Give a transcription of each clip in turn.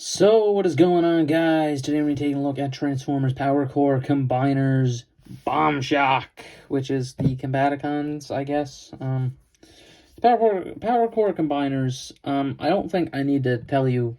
So, what is going on, guys? Today we're taking a look at Transformers Power Core Combiners Bombshock, which is the Combaticons, I guess. Power Core Combiners, I don't think I need to tell you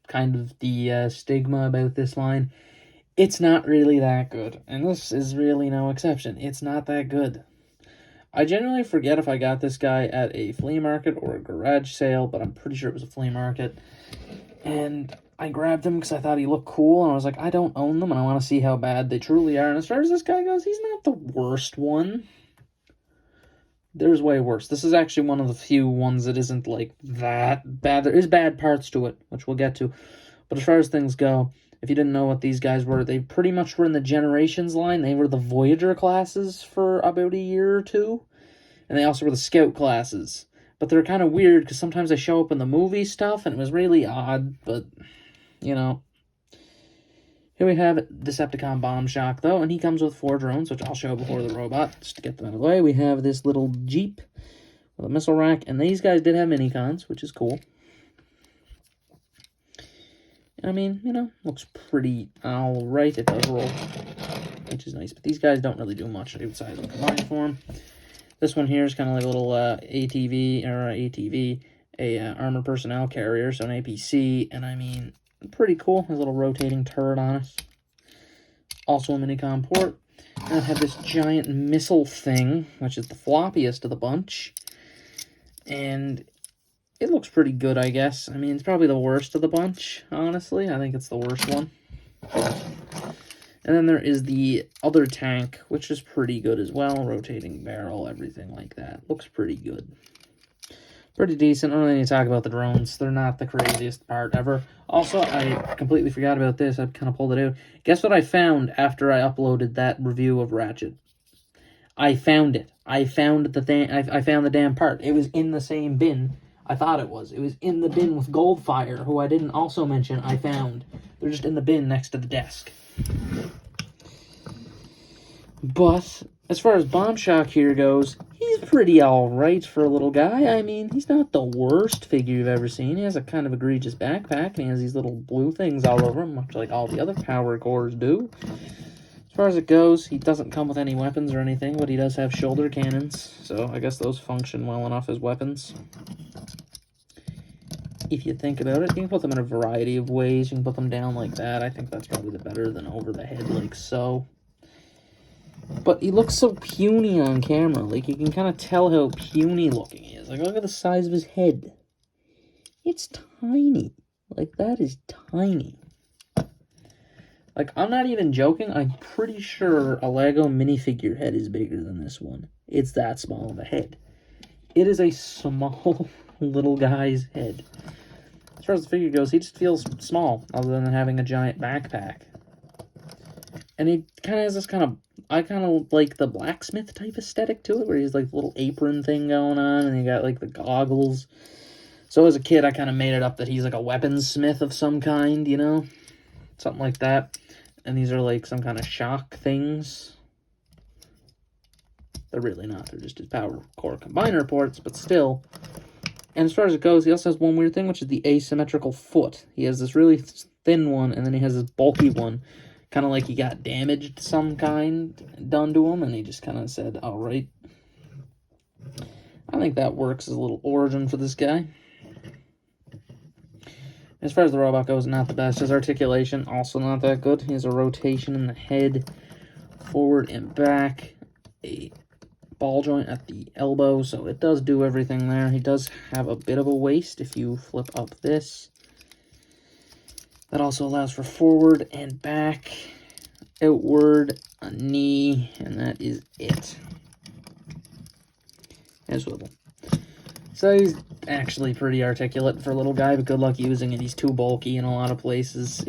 kind of the stigma about this line. It's not really that good, and this is really no exception. It's not that good. I generally forget if I got this guy at a flea market or a garage sale, but I'm pretty sure it was a flea market. And I grabbed him because I thought he looked cool, and I was like, I don't own them, and I want to see how bad they truly are. And as far as this guy goes, he's not the worst one. There's way worse. This is actually one of the few ones that isn't, like, that bad. There is bad parts to it, which we'll get to. But as far as things go, if you didn't know what these guys were, they pretty much were in the Generations line. They were the Voyager classes for about a year or two. And they also were the Scout classes. But they're kind of weird, because sometimes they show up in the movie stuff, and it was really odd, but, you know. Here we have Decepticon Bombshock, though, and he comes with 4 drones, which I'll show before the robot, just to get them out of the way. We have this little Jeep with a missile rack, and these guys did have minicons, which is cool. I mean, you know, looks pretty alright. It does roll, which is nice, but these guys don't really do much outside of the combined form. This one here is kind of like a little ATV, armored personnel carrier, so an APC, and I mean, pretty cool. Has a little rotating turret on it. Also a minicom port. And I have this giant missile thing, which is the floppiest of the bunch. And it looks pretty good, I guess. I mean, it's probably the worst of the bunch, honestly. I think it's the worst one. And then there is the other tank, which is pretty good as well. Rotating barrel, everything like that. Looks pretty good. Pretty decent. I don't really need to talk about the drones. They're not the craziest part ever. Also, I completely forgot about this. I kind of pulled it out. Guess what I found after I uploaded that review of Ratchet? I found it. I found the thing. I found the damn part. It was in the same bin I thought it was. It was in the bin with Goldfire, who I didn't also mention I found. They're just in the bin next to the desk. But as far as Bombshock here goes, he's pretty alright for a little guy. I mean, he's not the worst figure you've ever seen. He has a kind of egregious backpack, and he has these little blue things all over him, much like all the other Power Cores do. As far as it goes, he doesn't come with any weapons or anything, but he does have shoulder cannons, so I guess those function well enough as weapons. If you think about it, you can put them in a variety of ways. You can put them down like that. I think that's probably the better than over the head like so. But he looks so puny on camera. Like, you can kind of tell how puny looking he is. Like, look at the size of his head. It's tiny. Like, that is tiny. Like, I'm not even joking. I'm pretty sure a Lego minifigure head is bigger than this one. It's that small of a head. It is a small little guy's head. As far as the figure goes, he just feels small, other than having a giant backpack. And he kind of has this kind of, I kind of like the blacksmith type aesthetic to it, where he's like the little apron thing going on, and he got like the goggles. So as a kid, I kind of made it up that he's like a weaponsmith of some kind, you know? Something like that. And these are like some kind of shock things. They're really not. They're just his Power Core Combiner ports, but still. And as far as it goes, he also has one weird thing, which is the asymmetrical foot. He has this really thin one, and then he has this bulky one. Kind of like he got damaged some kind done to him, and he just kind of said, all right. I think that works as a little origin for this guy. As far as the robot goes, not the best. His articulation, also not that good. He has a rotation in the head, forward and back, a ball joint at the elbow, so it does do everything there. He does have a bit of a waist if you flip up this. That also allows for forward and back, outward, a knee, and that is it. And swivel. So he's actually pretty articulate for a little guy, but good luck using it. He's too bulky in a lot of places.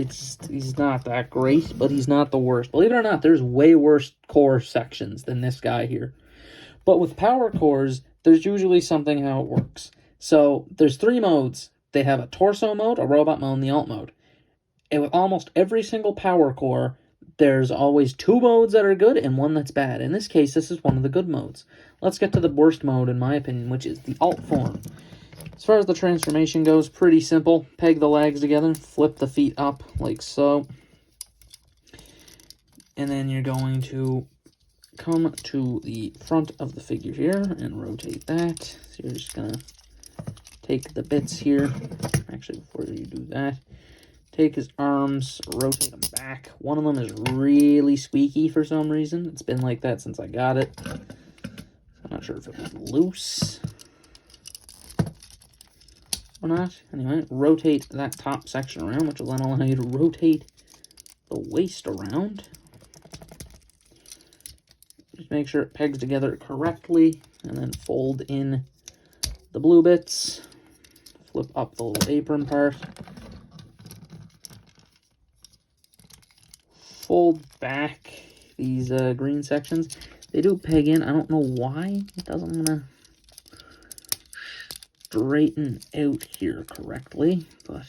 He's not that great, but he's not the worst. Believe it or not, there's way worse core sections than this guy here. But with Power Cores, there's usually something how it works. So there's 3 modes. They have a torso mode, a robot mode, and the alt mode. And with almost every single Power Core, there's always 2 modes that are good and 1 that's bad. In this case, this is one of the good modes. Let's get to the worst mode, in my opinion, which is the alt form. As far as the transformation goes, pretty simple. Peg the legs together, flip the feet up like so. And then you're going to come to the front of the figure here and rotate that. So you're just going to take the bits here. Actually, before you do that, take his arms, rotate them back. One of them is really squeaky for some reason. It's been like that since I got it. I'm not sure if it was loose or not. Anyway, rotate that top section around, which will then allow you to rotate the waist around. Just make sure it pegs together correctly, and then fold in the blue bits. Flip up the little apron part. Fold back these green sections. They do peg in. I don't know why it doesn't want to straighten out here correctly, but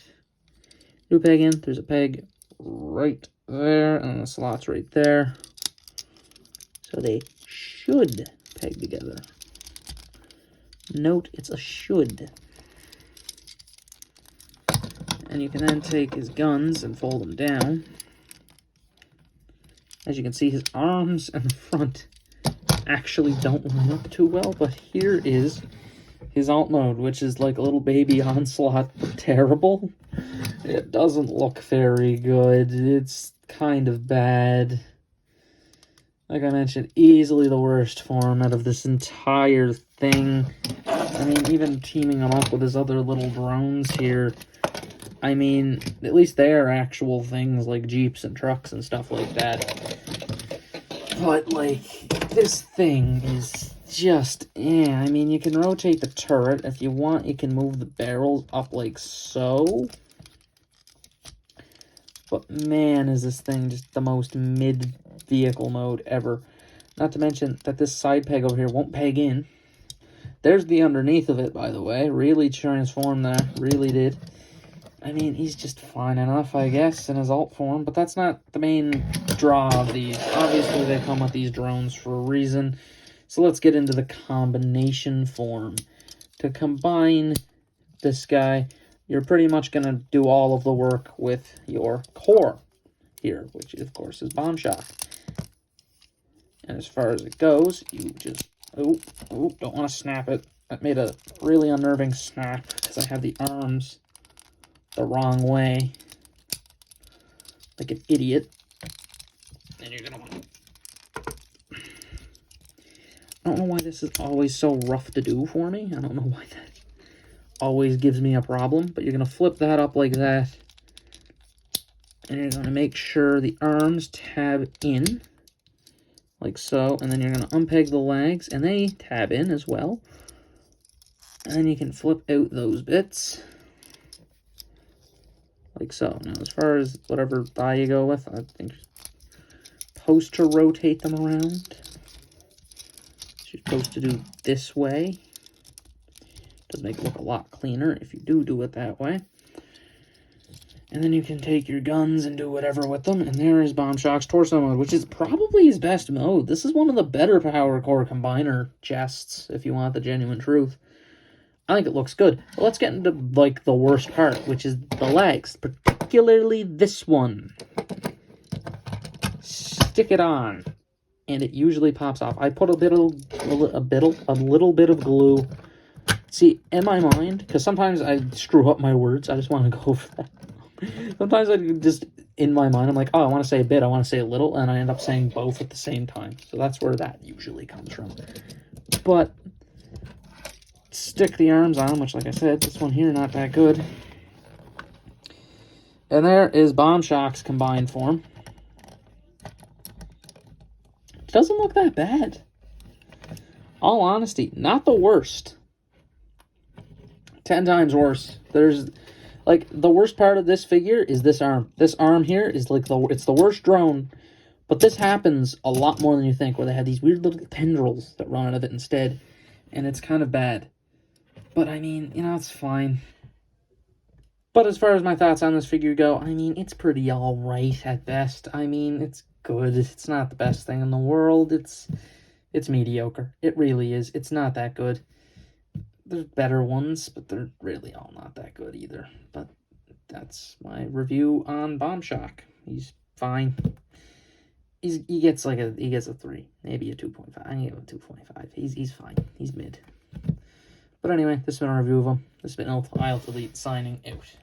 do peg in. There's a peg right there, and the slot's right there. So they should peg together. Note, it's a should. And you can then take his guns and fold them down. As you can see, his arms and the front actually don't line up too well, but here is his alt mode, which is like a little baby Onslaught, but terrible. It doesn't look very good. It's kind of bad. Like I mentioned, easily the worst form out of this entire thing. I mean, even teaming him up with his other little drones here, I mean, at least they are actual things like Jeeps and trucks and stuff like that. But, like, this thing is just, I mean, you can rotate the turret. If you want, you can move the barrels up like so. But, man, is this thing just the most mid-vehicle mode ever. Not to mention that this side peg over here won't peg in. There's the underneath of it, by the way. Really transformed that. Really did. I mean, he's just fine enough, I guess, in his alt form, but that's not the main draw of these. Obviously, they come with these drones for a reason. So let's get into the combination form. To combine this guy, you're pretty much going to do all of the work with your core here, which, of course, is bombshock. And as far as it goes, you just, don't want to snap it. That made a really unnerving snap because I have the arms the wrong way, like an idiot. And you're gonna want to... I don't know why this is always so rough to do for me. I don't know why that always gives me a problem, but you're gonna flip that up like that, and you're gonna make sure the arms tab in, like so, and then you're gonna unpeg the legs, and they tab in as well. And then you can flip out those bits. Like so. Now, as far as whatever thigh you go with, I think you're supposed to rotate them around. You're supposed to do this way. Does make it look a lot cleaner if you do it that way. And then you can take your guns and do whatever with them. And there is bombshock's torso mode, which is probably his best mode. This is one of the better power core combiner chests, if you want the genuine truth. I think it looks good. But let's get into, like, the worst part, which is the legs. Particularly this one. Stick it on. And it usually pops off. I put a little bit of glue. See, in my mind, because sometimes I screw up my words. I just want to go for that. Sometimes I just, in my mind, I'm like, oh, I want to say a bit, I want to say a little, and I end up saying both at the same time. So that's where that usually comes from. But stick the arms on, which, like I said, this one here, not that good. And there is bombshock's combined form. It doesn't look that bad. All honesty, not the worst. 10 times worse. There's, like, the worst part of this figure is this arm. This arm here is, like, it's the worst drone. But this happens a lot more than you think, where they have these weird little tendrils that run out of it instead. And it's kind of bad. But, I mean, you know, it's fine. But as far as my thoughts on this figure go, I mean, it's pretty alright at best. I mean, it's good. It's not the best thing in the world. It's mediocre. It really is. It's not that good. There's better ones, but they're really all not that good either. But that's my review on Bombshock. He's fine. He gets a 3, maybe a 2.5. I give him a 2.5. He's fine. He's mid. But anyway, this has been a review of him. This has been Eilt, signing out.